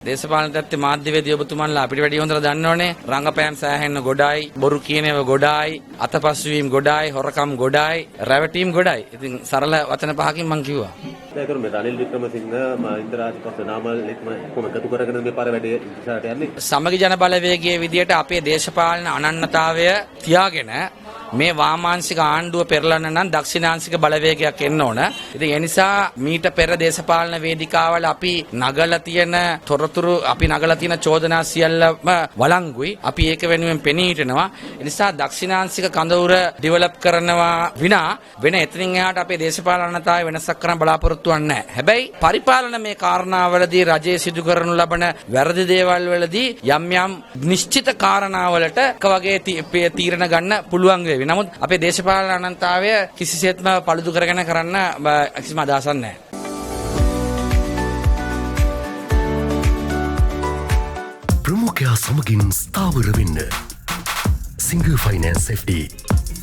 දේශපාලන තත්ත්වයේ මාධ්‍යවේදී ඔබතුමන්ලා අපිට වැඩි හොඳට දන්නවනේ රංගපෑම් සෑහෙන්න ගොඩයි බොරු කියන ඒවා ගොඩයි අතපසුවීම් ගොඩයි හොරකම් ගොඩයි රැවටීම් ගොඩයි. ඉතින් සරල වචන පහකින් මම කිව්වා. ඒකරු මේ රනිල් වික්‍රමසිංහ මහින්ද රාජපක්ෂ නාමල් කොහොම එකතු කරගෙන මේ පාර වැඩේ ඉස්සරහට යන්නේ. සමගි ජන බලවේගයේ විදියට අපේ දේශපාලන අනන්‍යතාවය තියාගෙන මේ වාමාංශික ආණ්ඩුව පෙරලන්න නම් දක්ෂිණාංශික බලවේගයක් එන්න ඕන. ඉතින් ඒ නිසා මීට පෙර දේශපාලන වේදිකාවල අපි නගලා තියෙන තොරතුරු අපි නගලා තියෙන චෝදනා සියල්ලම වළංගුයි. අපි ඒක වෙනුවෙන් පෙනී හිටිනවා. ඒ නිසා දක්ෂිණාංශික කඳවුර ඩෙවලොප් කරනවා විනා වෙන එතනින් එහාට අපේ දේශපාලන අනන්‍යතාවය වෙනසක් කරන්න බලාපොරොත්තු වෙන්නේ නැහැ. හැබැයි පරිපාලන මේ කාරණාවලදී රජයේ සිදු කරනු ලබන වැරදි දේවල් වලදී යම් යම් නිශ්චිත කාරණාවලට එක වගේ තීරණ ගන්න පුළුවන් වෙයි. නමුත් අපේ දේශපාලන අනන්‍යතාවය කිසිසේත්ම පළුදු කරගෙන කරන්න කිසිම අදහසක් නැහැ. ප්‍රමුඛයා සමගින් ස්ථාවර වෙන්න Singer finance FD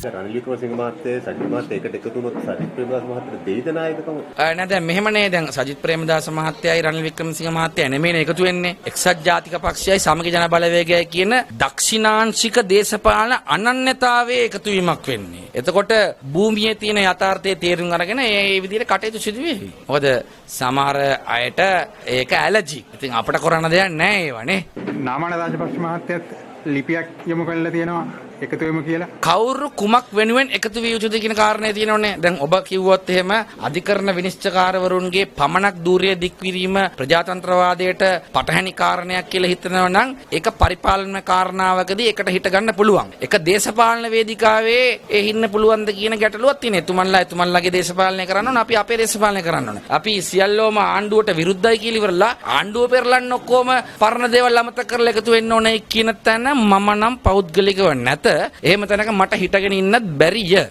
Ranil Wickremesinghe මහත්තයා සජිත් මහත්තයා එකට එකතු වුණොත් සජිත් ප්‍රේමදාස මහත්තයා දෙයිද නායකකම? නෑ දැන් මෙහෙමනේ දැන් සජිත් ප්‍රේමදාස මහත්තයයි රනිල් වික්‍රමසිංහ මහත්තයා නෙමෙයිනේ එකතු වෙන්නේ. එක්සත් ජාතික පක්ෂයයි සමගි ජන බලවේගයයි කියන දක්ෂිණාංශික දේශපාලන අනන්‍යතාවයේ එකතු වීමක් වෙන්නේ. එතකොට භූමියේ තියෙන යථාර්ථයේ තේරුම් අරගෙන මේ විදිහට කටයුතු සිදු වෙවි. මොකද සමහර අයට ඒක ඇලර්ජික්. ඉතින් අපිට කරන්න දෙයක් නෑ ඒවනේ. නාමල් රාජපක්ෂ මහත්තයත් ලිපියක් යොමු කරලා තියෙනවා එකතු වෙමු කියලා. කවුරු කුමක් වෙනුවෙන් එකතු විය යුතුද කියන කාරණේ තියෙනවනේ. දැන් ඔබ කිව්වොත් එහෙම අධිකරණ විනිශ්චයකාරවරුන්ගේ පමණක් දූර්ය දික්විරීම ප්‍රජාතන්ත්‍රවාදයට පටහැනි කාරණයක් කියලා හිතනවා නම් ඒක පරිපාලන කාරණාවකදී එකට හිට ගන්න පුළුවන්. ඒක දේශපාලන වේදිකාවේ ඒ හින්න පුළුවන්ද කියන ගැටලුවක් තියෙනවා. එතුමන්ලාගේ දේශපාලනය කරන්න ඕන අපි අපේ දේශපාලනය කරන්න ඕන. අපි සියල්ලෝම ආණ්ඩුවට විරුද්ධයි කියලා ඉවරලා ආණ්ඩුව පෙරලන්න ඔක්කොම පරණ දේවල් අමතක කරලා එකතු වෙන්න ඕනේ කියන තැන මම නම් පෞද්ගලිකව නැත. එහෙම තැනක මට හිටගෙන ඉන්නත් බැරිය.